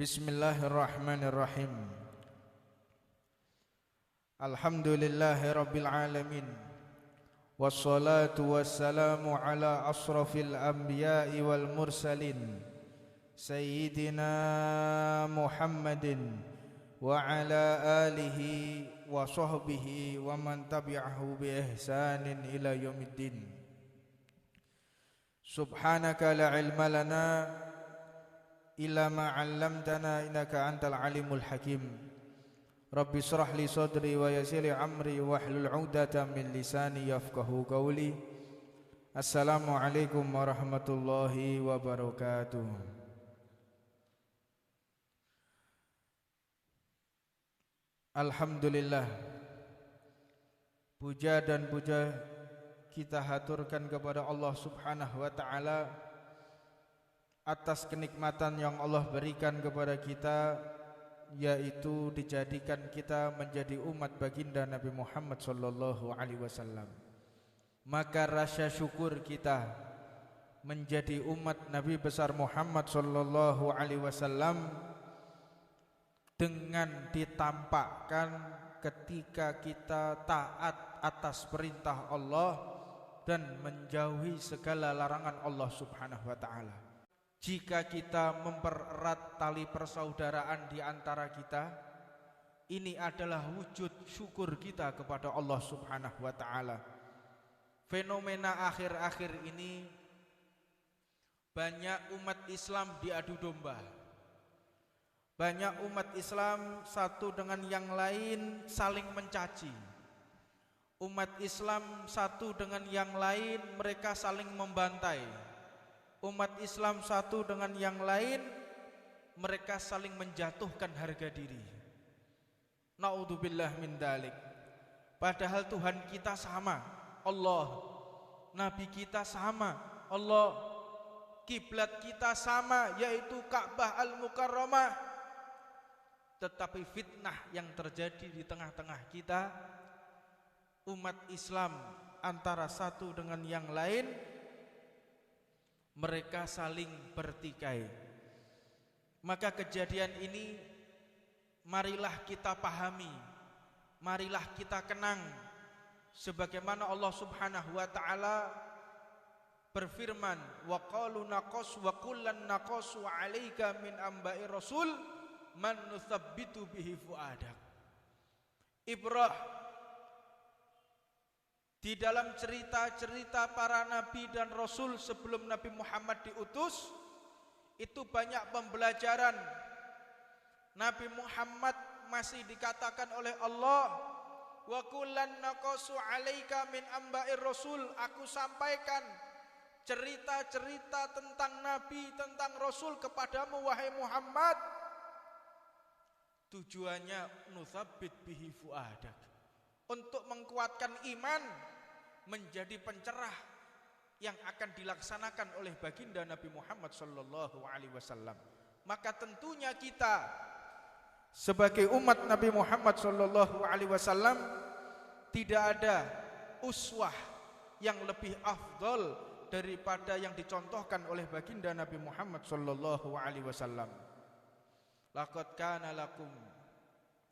Bismillahirrahmanirrahim. Alhamdulillahi rabbil alamin. Wassalatu wassalamu ala asrafil anbiya'i wal mursalin Sayyidina Muhammadin wa ala alihi wa sahbihi wa man tabi'ahu bi ihsanin ila yaumiddin. Subhanaka la ilma lana illa ma 'allamtana innaka antal alimul hakim. Rabbi shrah li sadri wa yassir li amri wahlul 'uqdatam min lisani yafqahu qawli. Assalamualaikum warahmatullahi wabarakatuh. Alhamdulillah, puja dan puja kita haturkan kepada Allah Subhanahu wa taala atas kenikmatan yang Allah berikan kepada kita, yaitu dijadikan kita menjadi umat baginda Nabi Muhammad sallallahu alaihi wasallam. Maka rasa syukur kita menjadi umat Nabi besar Muhammad sallallahu alaihi wasallam dengan ditampakkan ketika kita taat atas perintah Allah dan menjauhi segala larangan Allah Subhanahu wa taala. Jika kita mempererat tali persaudaraan di antara kita, ini adalah wujud syukur kita kepada Allah Subhanahu wa taala. Fenomena akhir-akhir ini banyak umat Islam diadu domba. Banyak umat Islam satu dengan yang lain saling mencaci. Umat Islam satu dengan yang lain mereka saling membantai. Umat Islam satu dengan yang lain mereka saling menjatuhkan harga diri. Naudzubillah min dalik. Padahal Tuhan kita sama, Allah. Nabi kita sama, Allah. Kiblat kita sama, yaitu Ka'bah Al-Mukarramah. Tetapi fitnah yang terjadi di tengah-tengah kita, umat Islam antara satu dengan yang lain mereka saling bertikai. Maka kejadian ini marilah kita pahami, marilah kita kenang, sebagaimana Allah Subhanahu wa taala berfirman, wa qalu naqas wa kullan naqasu 'alaika min amba'i rasul man nuthabbitu bihi fuadak. Ibrah, di dalam cerita-cerita para nabi dan rasul sebelum Nabi Muhammad diutus, itu banyak pembelajaran. Nabi Muhammad masih dikatakan oleh Allah, wa kullan naqasu 'alaika min amba'ir rasul, aku sampaikan cerita-cerita tentang nabi, tentang rasul kepadamu wahai Muhammad. Tujuannya nutsabbit bihi fuadak, untuk menguatkan iman menjadi pencerah yang akan dilaksanakan oleh baginda Nabi Muhammad sallallahu alaihi wasallam. Maka tentunya kita sebagai umat Nabi Muhammad sallallahu alaihi wasallam tidak ada uswah yang lebih afdal daripada yang dicontohkan oleh baginda Nabi Muhammad sallallahu alaihi wasallam. Laqad kana lakum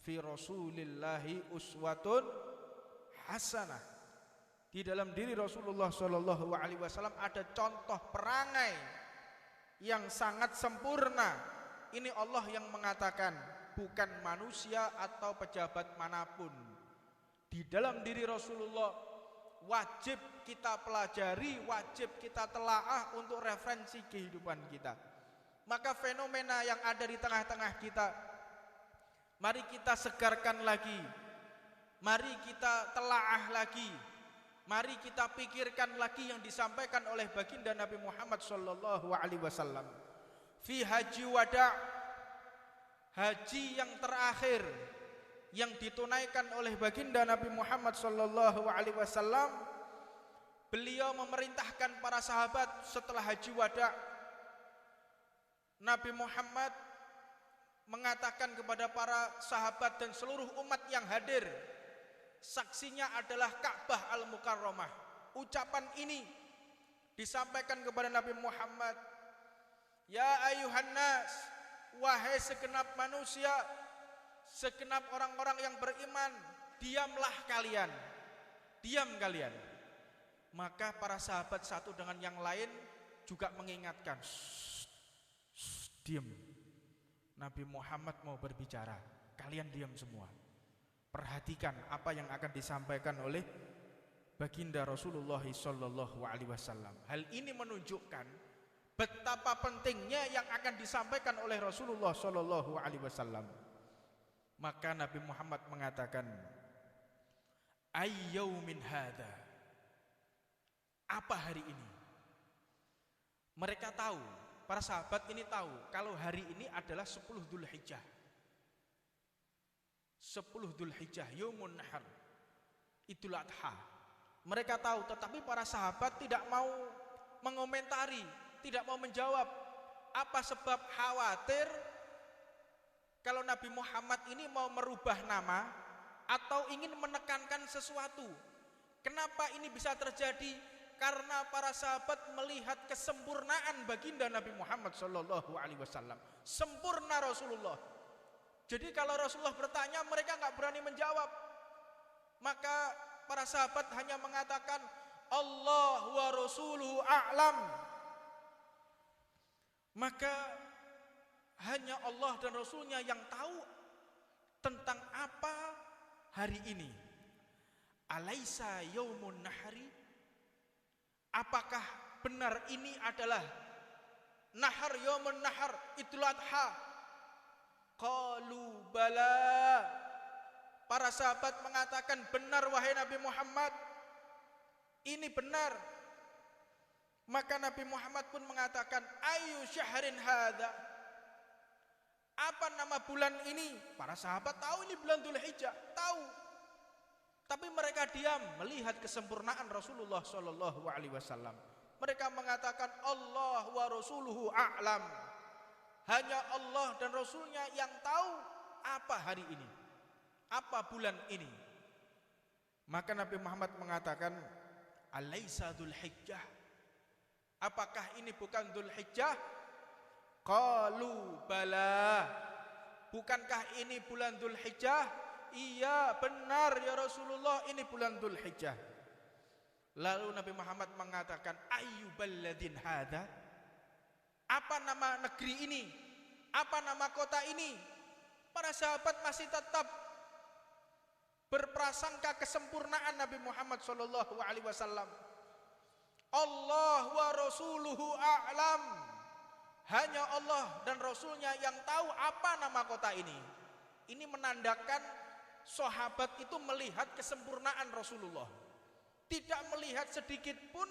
fi rasulillahi uswatun hasanah. Di dalam diri Rasulullah sallallahu alaihi wasallam ada contoh perangai yang sangat sempurna. Ini Allah yang mengatakan, bukan manusia atau pejabat manapun. Di dalam diri Rasulullah wajib kita pelajari, wajib kita telaah untuk referensi kehidupan kita. Maka fenomena yang ada di tengah-tengah kita, mari kita segarkan lagi, mari kita telaah lagi, mari kita pikirkan lagi yang disampaikan oleh baginda Nabi Muhammad sallallahu alaihi wasallam. Fi haji wada', haji yang terakhir yang ditunaikan oleh baginda Nabi Muhammad sallallahu alaihi wasallam, beliau memerintahkan para sahabat setelah haji wada'. Nabi Muhammad mengatakan kepada para sahabat dan seluruh umat yang hadir, saksinya adalah Ka'bah Al-Mukarramah. Ucapan ini disampaikan kepada Nabi Muhammad, ya ayuhan nas, wahai segenap manusia, segenap orang-orang yang beriman, diamlah kalian. Diam kalian. Maka para sahabat satu dengan yang lain juga mengingatkan, diam. Nabi Muhammad mau berbicara, kalian diam semua. Perhatikan apa yang akan disampaikan oleh baginda Rasulullah sallallahu alaihi wasallam. Hal ini menunjukkan betapa pentingnya yang akan disampaikan oleh Rasulullah sallallahu alaihi wasallam. Maka Nabi Muhammad mengatakan, ayyaumin hadza, apa hari ini? Mereka tahu, para sahabat ini tahu kalau hari ini adalah 10 Dzulhijjah. 10 Dzulhijjah, Yaumun Nahar, Idul Adha. Mereka tahu, tetapi para sahabat tidak mau mengomentari, tidak mau menjawab. Apa sebab? Khawatir kalau Nabi Muhammad ini mau merubah nama atau ingin menekankan sesuatu. Kenapa ini bisa terjadi? Karena para sahabat melihat kesempurnaan baginda Nabi Muhammad sallallahu alaihi wasallam. Sempurna Rasulullah. Jadi kalau Rasulullah bertanya, mereka nggak berani menjawab. Maka para sahabat hanya mengatakan, Allah wa rasuluhu a'lam. Maka hanya Allah dan Rasulnya yang tahu tentang apa hari ini. Alaisa yaumun nahri? Apakah benar ini adalah nahar, yaumun nahar, Idul Adha? Qalu bala. Para sahabat mengatakan, benar wahai Nabi Muhammad, ini benar. Maka Nabi Muhammad pun mengatakan, ayu syahrin hadza, apa nama bulan ini? Para sahabat tahu ini bulan Dzulhijjah, tahu. Tapi mereka diam melihat kesempurnaan Rasulullah sallallahu alaihi wasallam. Mereka mengatakan, Allah wa rasuluhu a'lam. Hanya Allah dan Rasulnya yang tahu apa hari ini, apa bulan ini. Maka Nabi Muhammad mengatakan, alaisa Dzulhijjah? Apakah ini bukan Dzulhijjah? Qalu bala. Bukankah ini bulan Dzulhijjah? Iya benar ya Rasulullah, ini bulan Dzulhijjah. Lalu Nabi Muhammad mengatakan, ayyuballadin hadza? Apa nama negeri ini? Apa nama kota ini? Para sahabat masih tetap berprasangka kesempurnaan Nabi Muhammad sallallahu alaihi wasallam. Allah wa rasuluhu a'lam. Hanya Allah dan Rasulnya yang tahu apa nama kota ini. Ini menandakan sahabat itu melihat kesempurnaan Rasulullah. Tidak melihat sedikit pun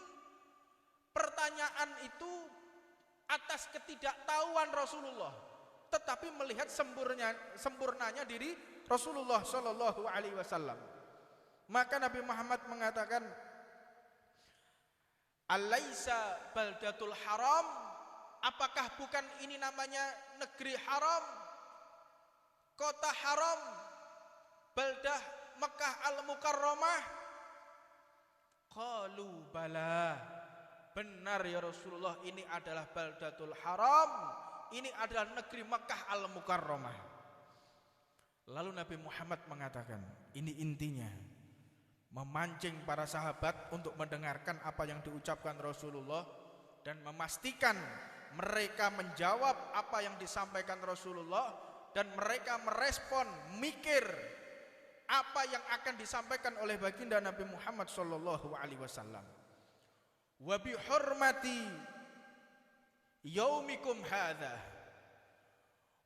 pertanyaan itu atas ketidaktahuan Rasulullah, tetapi melihat sempurnanya diri Rasulullah sallallahu alaihi wasallam. Maka Nabi Muhammad mengatakan, alaisa baldatul haram? Apakah bukan ini namanya negeri haram, kota haram, baldah Mekah al-Mukarramah? Qalu bala. Benar ya Rasulullah, ini adalah baldatul haram, ini adalah negeri Mekah al-Mukarramah. Lalu Nabi Muhammad mengatakan, ini intinya, memancing para sahabat untuk mendengarkan apa yang diucapkan Rasulullah dan memastikan mereka menjawab apa yang disampaikan Rasulullah dan mereka merespon, mikir apa yang akan disampaikan oleh baginda Nabi Muhammad sallallahu alaihi wasallam. Wa bi hurmati yaumikum hadza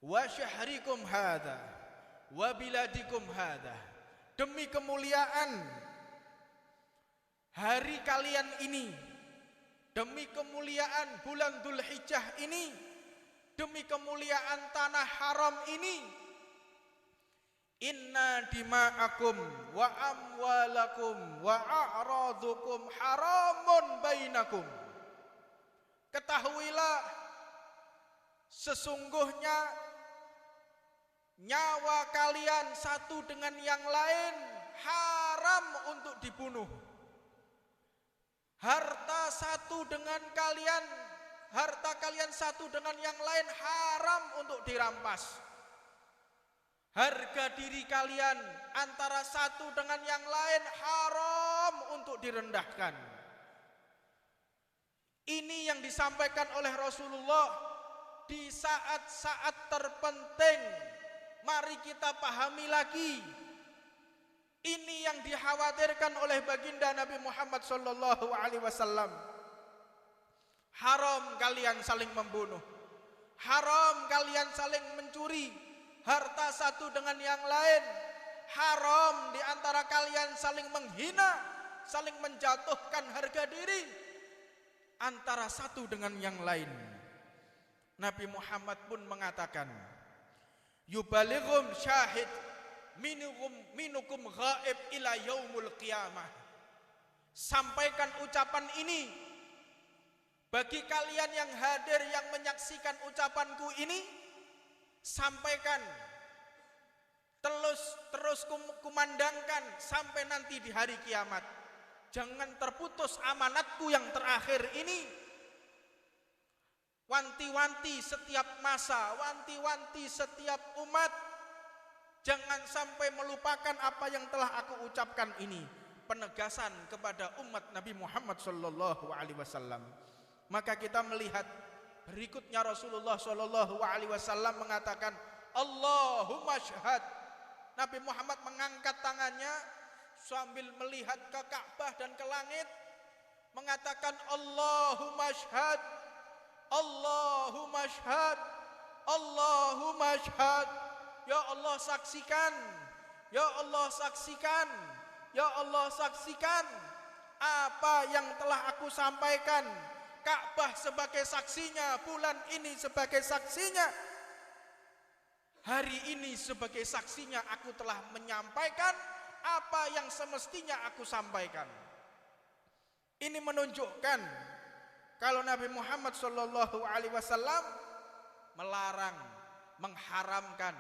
wa syahrikum hadza wa biladikum hadza, demi kemuliaan hari kalian ini, demi kemuliaan bulan Dzulhijjah ini, demi kemuliaan tanah haram ini, inna dima'akum wa amwalakum wa a'radukum haramun bainakum. Ketahuilah, sesungguhnya nyawa kalian satu dengan yang lain haram untuk dibunuh. Harta satu dengan kalian harta kalian satu dengan yang lain haram untuk dirampas. Harga diri kalian antara satu dengan yang lain haram untuk direndahkan. Ini yang disampaikan oleh Rasulullah di saat-saat terpenting. Mari kita pahami lagi. Ini yang dikhawatirkan oleh baginda Nabi Muhammad SAW. Haram kalian saling membunuh. Haram kalian saling mencuri harta satu dengan yang lain. Haram di antara kalian saling menghina, saling menjatuhkan harga diri antara satu dengan yang lain. Nabi Muhammad pun mengatakan, yubalighum syahid minukum ghaib ila yaumul qiyamah. Sampaikan ucapan ini bagi kalian yang hadir, yang menyaksikan ucapanku ini. Sampaikan, terus kumandangkan sampai nanti di hari kiamat. Jangan terputus amanatku yang terakhir ini. Wanti-wanti setiap masa, wanti-wanti setiap umat, jangan sampai melupakan apa yang telah aku ucapkan ini. Penegasan kepada umat Nabi Muhammad SAW. Maka kita melihat berikutnya Rasulullah SAW mengatakan, Allahumma syahad. Nabi Muhammad mengangkat tangannya sambil melihat ke Ka'bah dan ke langit, mengatakan, Allahumma syahad, Allahumma syahad, Allahumma syahad. Ya Allah saksikan, ya Allah saksikan, ya Allah saksikan apa yang telah aku sampaikan. Ka'bah sebagai saksinya, bulan ini sebagai saksinya, hari ini sebagai saksinya aku telah menyampaikan apa yang semestinya aku sampaikan. Ini menunjukkan kalau Nabi Muhammad SAW melarang, mengharamkan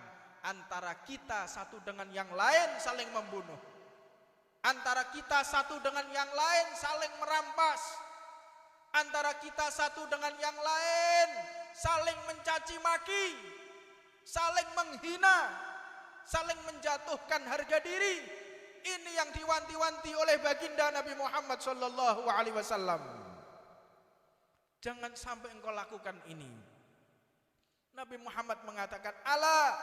antara kita satu dengan yang lain saling membunuh, antara kita satu dengan yang lain saling merampas, antara kita satu dengan yang lain saling mencaci maki, saling menghina, saling menjatuhkan harga diri. Ini yang diwanti-wanti oleh baginda Nabi Muhammad SAW. Jangan sampai engkau lakukan ini. Nabi Muhammad mengatakan, ala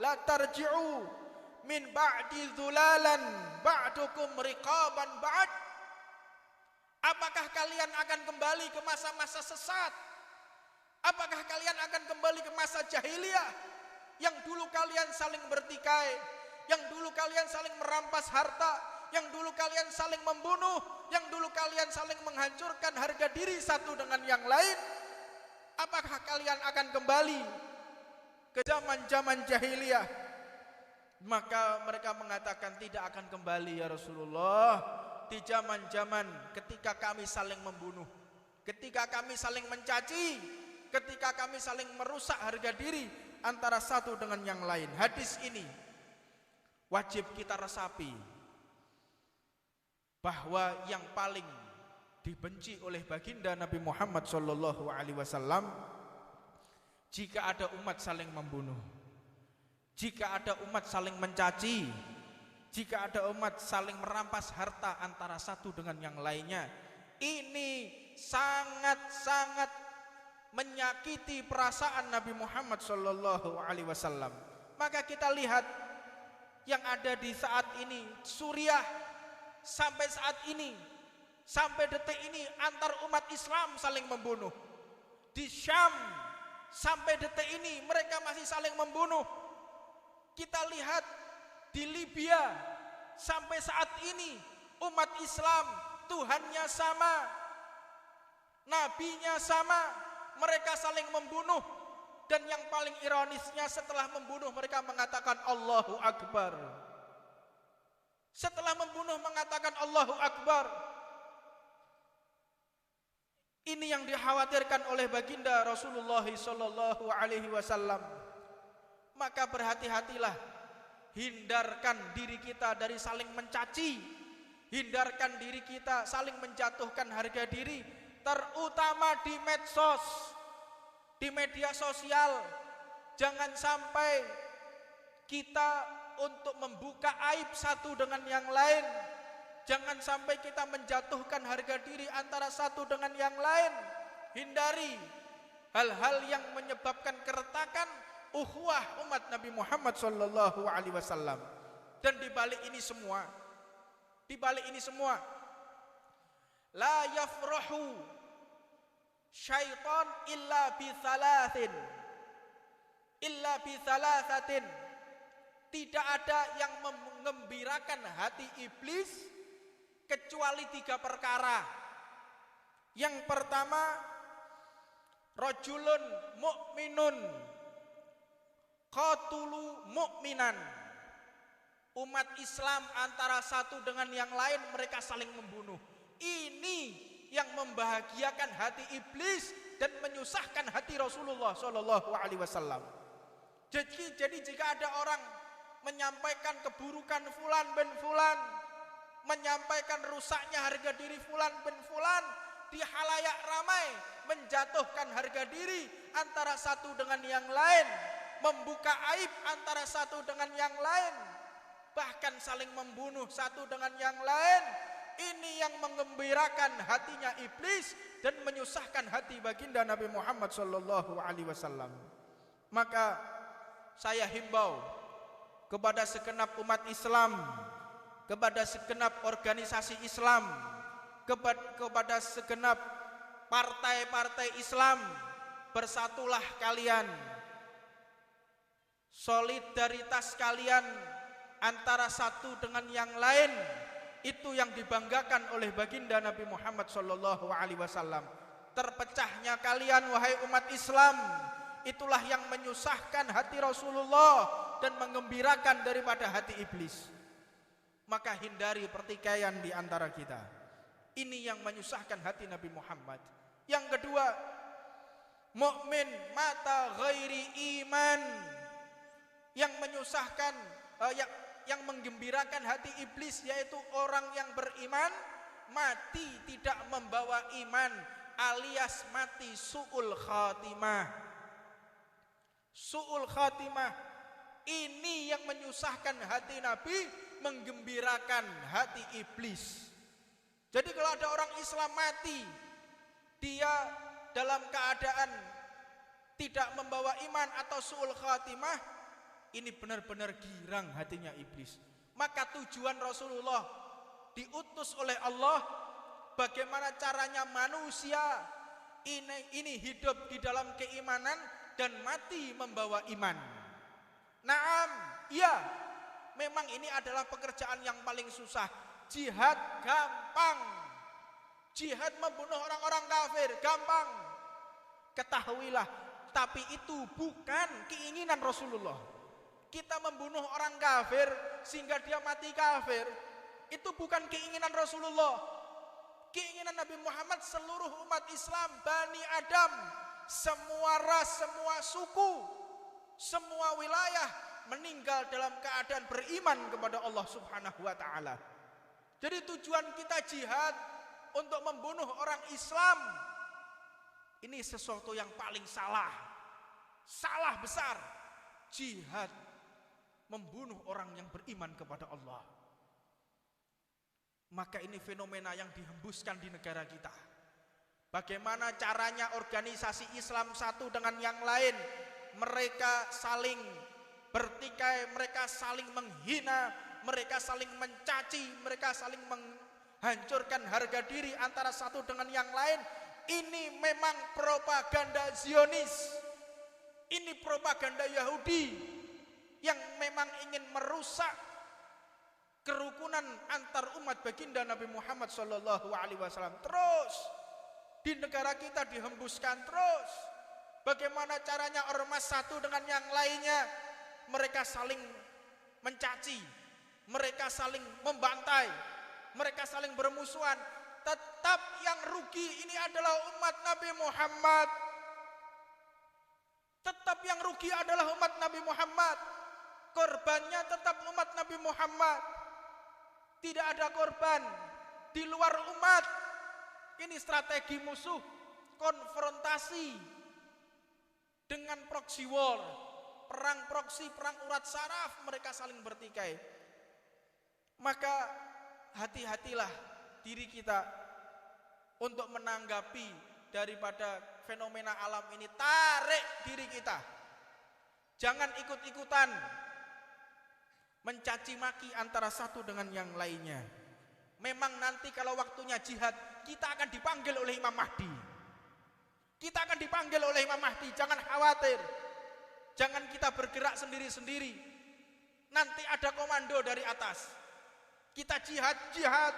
la tarji'u min ba'di dhulalan ba'dukum riqaban ba'd. Apakah kalian akan kembali ke masa-masa sesat? Apakah kalian akan kembali ke masa jahiliyah yang dulu kalian saling bertikai, yang dulu kalian saling merampas harta, yang dulu kalian saling membunuh, yang dulu kalian saling menghancurkan harga diri satu dengan yang lain? Apakah kalian akan kembali ke zaman-zaman jahiliyah? Maka mereka mengatakan, tidak akan kembali ya Rasulullah. Di zaman-zaman ketika kami saling membunuh, ketika kami saling mencaci, ketika kami saling merusak harga diri antara satu dengan yang lain. Hadis ini wajib kita resapi bahwa yang paling dibenci oleh baginda Nabi Muhammad SAW jika ada umat saling membunuh, jika ada umat saling mencaci, jika ada umat saling merampas harta antara satu dengan yang lainnya. Ini sangat-sangat menyakiti perasaan Nabi Muhammad SAW. Maka kita lihat yang ada di saat ini, Suriah sampai saat ini, sampai detik ini antar umat Islam saling membunuh. Di Syam sampai detik ini mereka masih saling membunuh. Kita lihat di Libya sampai saat ini umat Islam, Tuhannya sama, nabinya sama, mereka saling membunuh. Dan yang paling ironisnya, setelah membunuh mereka mengatakan Allahu Akbar. Setelah membunuh mengatakan Allahu Akbar. Ini yang dikhawatirkan oleh baginda Rasulullah SAW. Maka berhati-hatilah, hindarkan diri kita dari saling mencaci, hindarkan diri kita saling menjatuhkan harga diri terutama di medsos, di media sosial. Jangan sampai kita untuk membuka aib satu dengan yang lain. Jangan sampai kita menjatuhkan harga diri antara satu dengan yang lain. Hindari hal-hal yang menyebabkan keretakan ukhuwah umat Nabi Muhammad sallallahu alaihi wasallam. Dan di balik ini semua, la yafrahu syaitan illa bi thalathatin. Tidak ada yang mengembirakan hati iblis kecuali 3 perkara. Yang pertama, rajulun mu'minun qatulu mu'minan. Umat Islam antara satu dengan yang lain mereka saling membunuh. Ini yang membahagiakan hati iblis dan menyusahkan hati Rasulullah sallallahu alaihi wasallam. Jadi jika ada orang menyampaikan keburukan fulan bin fulan, menyampaikan rusaknya harga diri fulan bin fulan di halayak ramai, menjatuhkan harga diri antara satu dengan yang lain, membuka aib antara satu dengan yang lain, bahkan saling membunuh satu dengan yang lain, ini yang mengembirakan hatinya iblis dan menyusahkan hati baginda Nabi Muhammad sallallahu alaihi wasallam. Maka saya himbau kepada segenap umat Islam, kepada segenap organisasi Islam, kepada segenap partai-partai Islam, bersatulah kalian. Solidaritas kalian antara satu dengan yang lain, itu yang dibanggakan oleh baginda Nabi Muhammad sallallahu alaihi wasallam. Terpecahnya kalian wahai umat Islam, itulah yang menyusahkan hati Rasulullah dan mengembirakan daripada hati iblis. Maka hindari pertikaian di antara kita. Ini yang menyusahkan hati Nabi Muhammad. Yang kedua, mukmin mata ghairi iman. Yang menyusahkan, yang menggembirakan hati iblis, yaitu orang yang beriman mati tidak membawa iman, alias mati su'ul khatimah. Su'ul khatimah ini yang menyusahkan hati Nabi, menggembirakan hati iblis. Jadi kalau ada orang Islam mati, dia dalam keadaan tidak membawa iman atau su'ul khatimah, ini benar-benar girang hatinya iblis. Maka tujuan Rasulullah diutus oleh Allah, bagaimana caranya manusia ini hidup di dalam keimanan dan mati membawa iman. Naam, iya, memang ini adalah pekerjaan yang paling susah. Jihad gampang, jihad membunuh orang-orang kafir gampang. Ketahuilah, tapi itu bukan keinginan Rasulullah. Kita membunuh orang kafir sehingga dia mati kafir, itu bukan keinginan Rasulullah. Keinginan Nabi Muhammad, seluruh umat Islam, Bani Adam, semua ras, semua suku, semua wilayah meninggal dalam keadaan beriman kepada Allah Subhanahu wa taala. Jadi tujuan kita jihad untuk membunuh orang Islam, ini sesuatu yang paling salah. Salah besar. Jihad membunuh orang yang beriman kepada Allah. Maka ini fenomena yang dihembuskan di negara kita. Bagaimana caranya organisasi Islam satu dengan yang lain, mereka saling bertikai, mereka saling menghina, mereka saling mencaci, mereka saling menghancurkan harga diri antara satu dengan yang lain. Ini memang propaganda Zionis, ini propaganda Yahudi yang memang ingin merusak kerukunan antar umat baginda Nabi Muhammad sallallahu alaihi wasallam. Terus di negara kita dihembuskan terus. Bagaimana caranya ormas satu dengan yang lainnya, mereka saling mencaci, mereka saling membantai, mereka saling bermusuhan. Tetap yang rugi ini adalah umat Nabi Muhammad. Tetap yang rugi adalah umat Nabi Muhammad. Korbannya tetap umat Nabi Muhammad. Tidak ada korban di luar umat Ini strategi musuh, konfrontasi dengan proxy war, perang proksi, perang urat saraf, mereka saling bertikai. Maka hati-hatilah diri kita untuk menanggapi daripada fenomena alam ini. Tarik diri kita, jangan ikut-ikutan mencaci maki antara satu dengan yang lainnya. Memang nanti kalau waktunya jihad, kita akan dipanggil oleh Imam Mahdi. Kita akan dipanggil oleh Imam Mahdi, jangan khawatir. Jangan kita bergerak sendiri-sendiri. Nanti ada komando dari atas. Kita jihad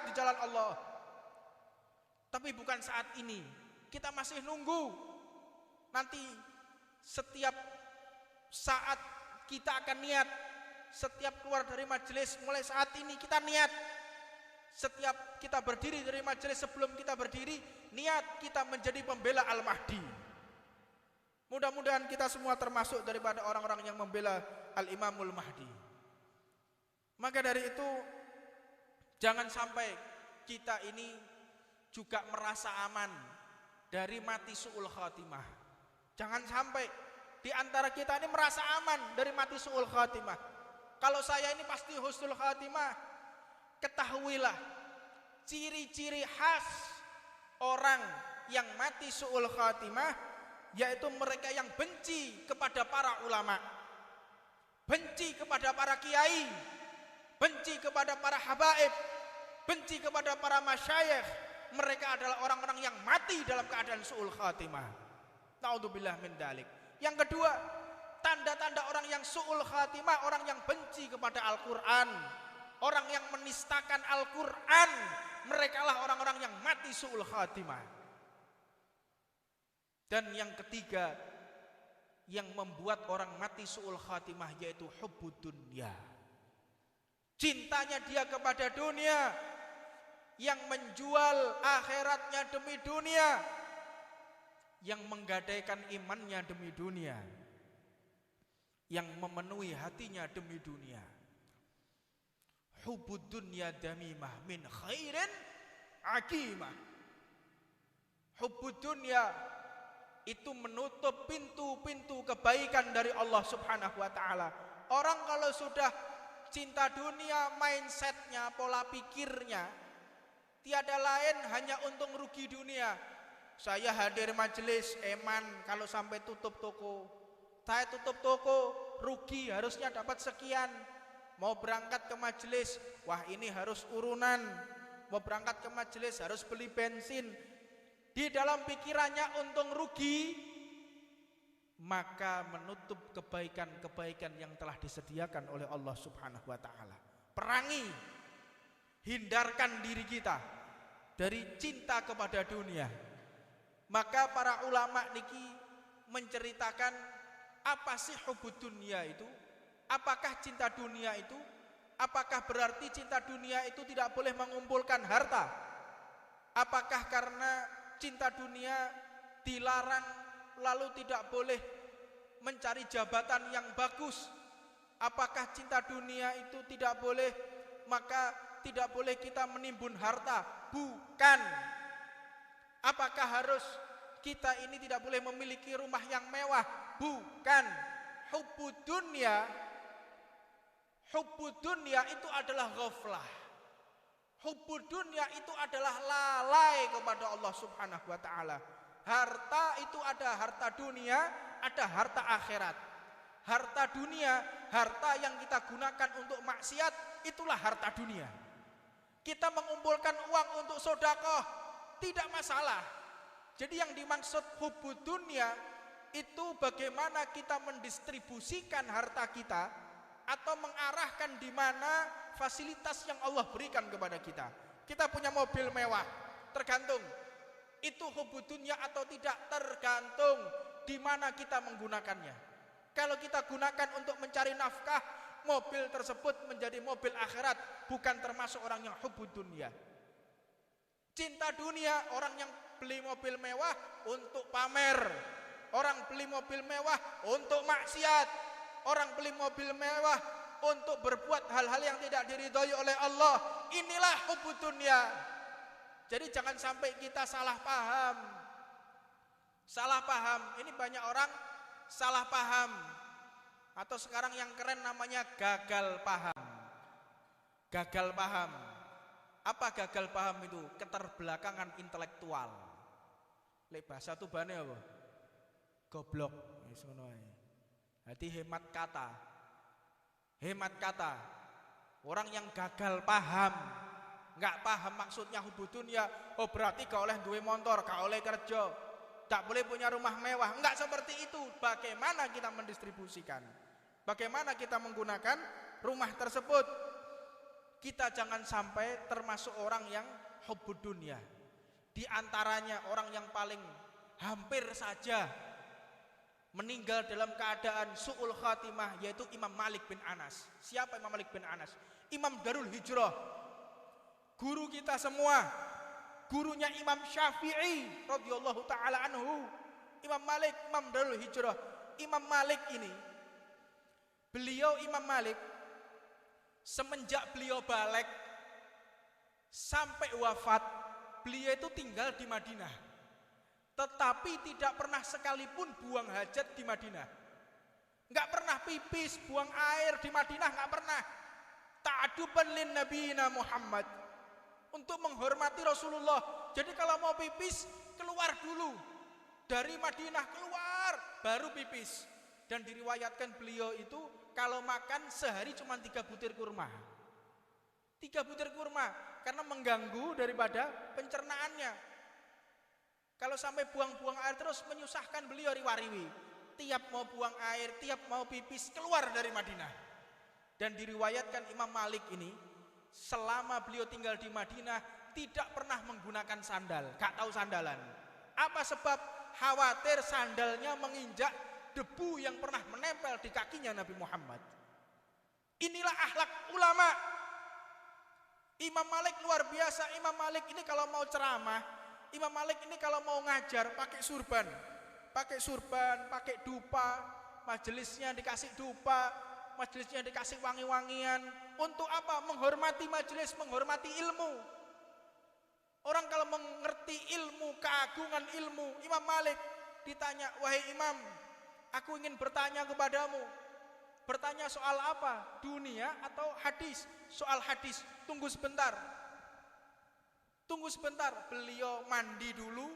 di jalan Allah. Tapi bukan saat ini. Kita masih nunggu. Nanti setiap saat kita akan niat. Setiap keluar dari majelis, mulai saat ini kita niat. Setiap kita berdiri dari majelis, sebelum kita berdiri, niat kita menjadi pembela Al-Mahdi. Mudah-mudahan kita semua termasuk daripada orang-orang yang membela Al-Imamul Mahdi. Maka dari itu, jangan sampai kita ini juga merasa aman dari mati su'ul khatimah. Jangan sampai di antara kita ini merasa aman dari mati su'ul khatimah. Kalau saya ini pasti husnul khatimah, ketahuilah ciri-ciri khas orang yang mati su'ul khatimah, yaitu mereka yang benci kepada para ulama, benci kepada para kiai, benci kepada para habaib, benci kepada para masyayikh. Mereka adalah orang-orang yang mati dalam keadaan su'ul khatimah. Na'udzubillah min dalik. Yang kedua, tanda-tanda orang yang su'ul khatimah, orang yang benci kepada Al-Quran, orang yang menistakan Al-Quran, mereka lah orang-orang yang mati su'ul khatimah. Dan yang ketiga, yang membuat orang mati su'ul khatimah, yaitu hubbud dunya. Cintanya dia kepada dunia, yang menjual akhiratnya demi dunia, yang menggadaikan imannya demi dunia, yang memenuhi hatinya demi dunia. Hubbud dunya damimah min khairin akimah. Hubbud dunya itu menutup pintu-pintu kebaikan dari Allah Subhanahu wa ta'ala. Orang kalau sudah cinta dunia, mindsetnya, pola pikirnya tiada lain hanya untung rugi dunia. Saya hadir majelis eman, kalau sampai tutup toko, saya tutup toko, rugi, harusnya dapat sekian. Mau berangkat ke majelis, wah ini harus urunan. Mau berangkat ke majelis harus beli bensin. Di dalam pikirannya untung rugi, maka menutup kebaikan-kebaikan yang telah disediakan oleh Allah Subhanahu wa ta'ala. Perangi, hindarkan diri kita dari cinta kepada dunia. Maka para ulama niki menceritakan, apa sih hubbud dunya itu? Apakah cinta dunia itu? Apakah berarti cinta dunia itu tidak boleh mengumpulkan harta? Apakah karena cinta dunia dilarang lalu tidak boleh mencari jabatan yang bagus? Apakah cinta dunia itu tidak boleh, maka tidak boleh kita menimbun harta? Bukan. Apakah harus kita ini tidak boleh memiliki rumah yang mewah? Bukan. Hubbud dunya itu adalah ghaflah. Hubbud dunya itu adalah lalai kepada Allah Subhanahu wa ta'ala. Harta itu ada harta dunia, ada harta akhirat. Harta dunia, harta yang kita gunakan untuk maksiat, itulah harta dunia. Kita mengumpulkan uang untuk sedekah, tidak masalah. Jadi yang dimaksud hubbud dunya itu bagaimana kita mendistribusikan harta kita atau mengarahkan di mana fasilitas yang Allah berikan kepada kita. Kita punya mobil mewah, tergantung itu hubbud dunya atau tidak, tergantung di mana kita menggunakannya. Kalau kita gunakan untuk mencari nafkah, mobil tersebut menjadi mobil akhirat, bukan termasuk orang yang hubbud dunya. Cinta dunia, orang yang beli mobil mewah untuk pamer, orang beli mobil mewah untuk maksiat, orang beli mobil mewah untuk berbuat hal-hal yang tidak diridhoi oleh Allah. Inilah hubbud dunya. Jadi jangan sampai kita salah paham. Salah paham, ini banyak orang salah paham. Atau sekarang yang keren namanya gagal paham. Gagal paham. Apa gagal paham itu? Keterbelakangan intelektual. Lek bahasa tubane apa? Goblok. Wis ngono ae. Hati hemat kata. Hemat kata. Orang yang gagal paham, enggak paham maksudnya hubudun ya, oh berarti gak oleh duwe motor, gak oleh kerja, tak boleh punya rumah mewah. Enggak seperti itu. Bagaimana kita mendistribusikan? Bagaimana kita menggunakan rumah tersebut? Kita jangan sampai termasuk orang yang hubbud dunya. Di antaranya orang yang paling hampir saja meninggal dalam keadaan su'ul khatimah, yaitu Imam Malik bin Anas. Siapa Imam Malik bin Anas? Imam Darul Hijrah, guru kita semua, gurunya Imam Syafi'i radhiyallahu taala anhu. Imam Malik, Imam Darul Hijrah. Imam Malik ini, Imam Malik semenjak beliau balik sampai wafat, beliau itu tinggal di Madinah, tetapi tidak pernah sekalipun buang hajat di Madinah. Enggak pernah pipis, buang air di Madinah, enggak pernah. Ta'aduban lin nabiyina Muhammad, untuk menghormati Rasulullah. Jadi kalau mau pipis, keluar dulu dari Madinah, keluar baru pipis. Dan diriwayatkan beliau itu kalau makan sehari cuma 3 butir kurma. 3 butir kurma karena mengganggu daripada pencernaannya. Kalau sampai buang-buang air terus menyusahkan beliau riwariwi. Tiap mau buang air, tiap mau pipis, keluar dari Madinah. Dan diriwayatkan Imam Malik ini selama beliau tinggal di Madinah tidak pernah menggunakan sandal, gak tahu sandalan. Apa sebab? Khawatir sandalnya menginjak debu yang pernah menempel di kakinya Nabi Muhammad. Inilah akhlak ulama. Imam Malik luar biasa. Imam Malik ini kalau mau ceramah, Imam Malik ini kalau mau ngajar pakai surban, pakai dupa, majelisnya dikasih dupa, majelisnya dikasih wangi-wangian. Untuk apa? Menghormati majelis, menghormati ilmu. Orang kalau mengerti ilmu, keagungan ilmu, Imam Malik ditanya, wahai imam, aku ingin bertanya kepadamu. Bertanya soal apa? Dunia atau hadis? Soal hadis. Tunggu sebentar. Tunggu sebentar. Beliau mandi dulu,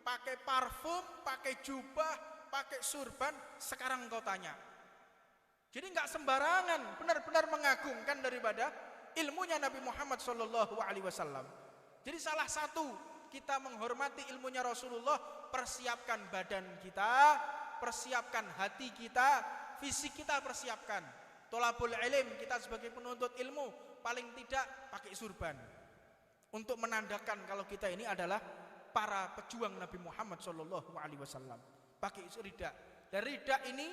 pakai parfum, pakai jubah, pakai surban. Sekarang kau tanya. Jadi enggak sembarangan, benar-benar mengagungkan daripada ilmunya Nabi Muhammad SAW. Jadi salah satu kita menghormati ilmunya Rasulullah, persiapkan badan kita, persiapkan hati kita, fisik kita persiapkan. Tolabul ilm, kita sebagai penuntut ilmu paling tidak pakai surban untuk menandakan kalau kita ini adalah para pejuang Nabi Muhammad SAW. Pakai rida. Dan rida ini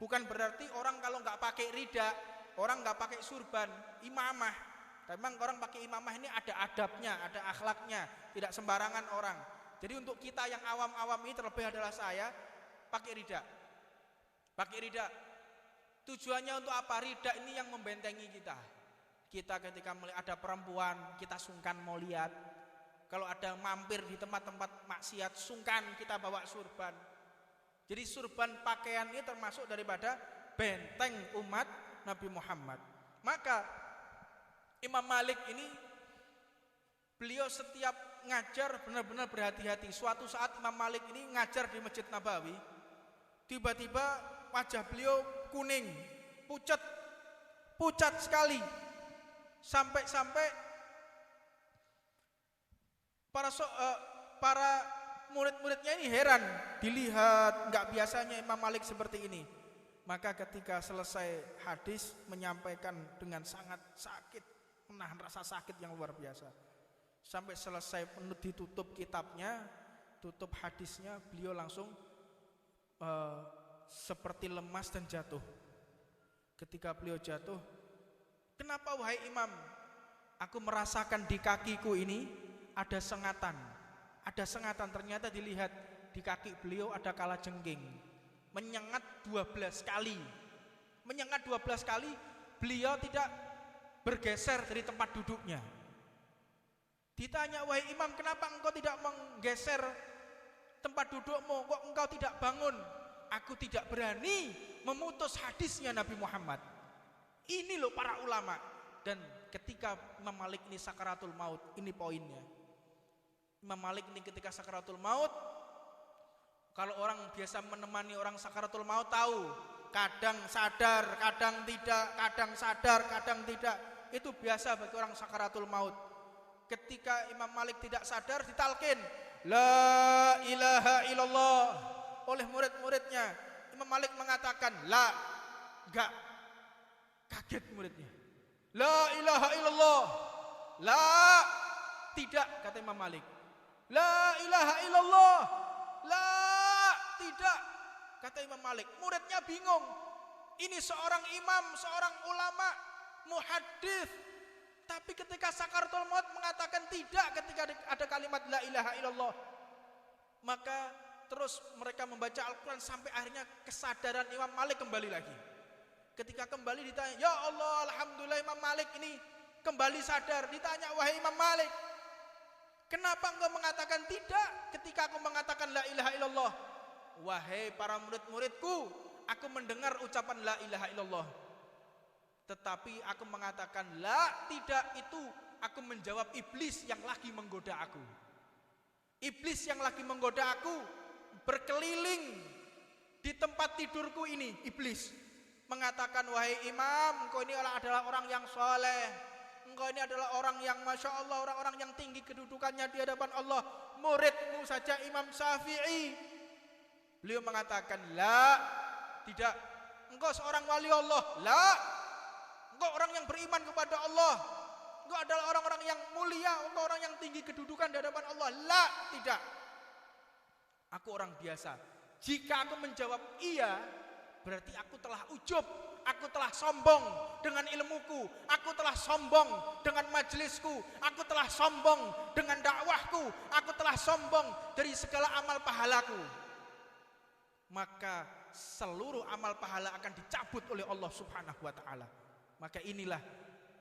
bukan berarti orang kalau nggak pakai rida, orang nggak pakai surban, imamah. Memang orang pakai imamah ini ada adabnya, ada akhlaknya, tidak sembarangan orang. Jadi untuk kita yang awam-awam ini, terlebih adalah saya, pakai rida. Pakai rida. Tujuannya untuk apa? Rida ini yang membentengi kita. Kita ketika melihat ada perempuan, kita sungkan mau lihat. Kalau ada mampir di tempat-tempat maksiat, sungkan kita bawa surban. Jadi surban pakaian ini termasuk daripada benteng umat Nabi Muhammad. Maka Imam Malik ini beliau setiap ngajar benar-benar berhati-hati. Suatu saat Imam Malik ini ngajar di Masjid Nabawi, tiba-tiba wajah beliau kuning, pucat sekali, sampai para murid-muridnya ini heran, dilihat nggak biasanya Imam Malik seperti ini. Maka ketika selesai hadis menyampaikan dengan sangat sakit, menahan rasa sakit yang luar biasa. Sampai selesai ditutup kitabnya, tutup hadisnya, beliau langsung seperti lemas dan jatuh. Ketika beliau jatuh, kenapa wahai imam? Aku merasakan di kakiku ini ada sengatan. Ada sengatan, ternyata dilihat di kaki beliau ada kalajengking. Menyengat 12 kali. Menyengat 12 kali, beliau tidak bergeser dari tempat duduknya. Ditanya, wahai imam, kenapa engkau tidak menggeser tempat dudukmu? Kok engkau tidak bangun? Aku tidak berani memutus hadisnya Nabi Muhammad. Ini loh para ulama. Dan ketika Imam Malik ini sakaratul maut, ini poinnya. Imam Malik ini ketika sakaratul maut, kalau orang biasa menemani orang sakaratul maut tahu, kadang sadar, kadang tidak, kadang sadar, kadang tidak. Itu biasa bagi orang sakaratul maut. Ketika Imam Malik tidak sadar, ditalkin la ilaha illallah oleh murid-muridnya. Imam Malik mengatakan la, enggak. Kaget muridnya. La ilaha illallah. La, tidak, kata Imam Malik. La ilaha illallah. La, tidak, kata Imam Malik. Muridnya bingung. Ini seorang imam, seorang ulama, muhaddits, tapi ketika sakaratul maut mengatakan tidak ketika ada kalimat la ilaha illallah. Maka terus mereka membaca Al-Quran sampai akhirnya kesadaran Imam Malik kembali lagi. Ketika kembali ditanya, ya Allah, alhamdulillah Imam Malik ini kembali sadar. Ditanya, wahai Imam Malik, kenapa engkau mengatakan tidak ketika aku mengatakan la ilaha illallah? Wahai para murid-muridku, aku mendengar ucapan la ilaha illallah, tetapi aku mengatakan la, tidak, itu aku menjawab iblis yang lagi menggoda aku. Iblis yang lagi menggoda aku berkeliling di tempat tidurku ini. Iblis mengatakan, wahai imam, engkau ini adalah orang yang soleh, engkau ini adalah orang yang masya Allah, orang-orang yang tinggi kedudukannya di hadapan Allah. Muridmu saja Imam Syafi'i, beliau mengatakan la, tidak, engkau seorang wali Allah, la, engkau orang yang beriman kepada Allah, engkau adalah orang-orang yang mulia, engkau orang yang tinggi kedudukan di hadapan Allah. La, tidak, aku orang biasa. Jika aku menjawab iya, berarti aku telah ujub, aku telah sombong dengan ilmuku, aku telah sombong dengan majelisku, aku telah sombong dengan dakwahku, aku telah sombong dari segala amal pahalaku. Maka seluruh amal pahala akan dicabut oleh Allah Subhanahu wa ta'ala. Maka inilah,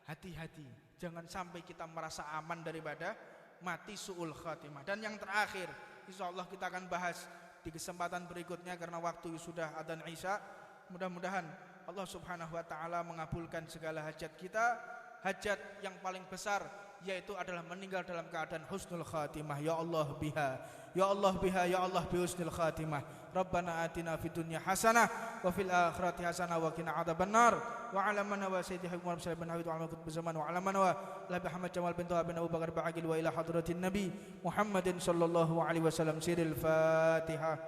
hati-hati, jangan sampai kita merasa aman daripada mati su'ul khatimah. Dan yang terakhir, insyaallah kita akan bahas di kesempatan berikutnya karena waktu sudah adzan Isya. Mudah-mudahan Allah Subhanahu wa ta'ala mengabulkan segala hajat kita. Hajat yang paling besar yaitu adalah meninggal dalam keadaan husnul khatimah. Ya Allah biha, ya Allah biha, ya Allah bi husnul khatimah. Rabbana atina fid dunya hasanah wa fil akhirati hasanah wa qina adzabannar. Wa ala man wa sayyidi hakim wa sallallahu alaihi wa sallam zaman wa ala man wa la Muhammad Jamal bin Abi Bakar Ba'agil wa ila hadratin Nabi Muhammadin sallallahu alaihi wasallam. Siril Fatihah.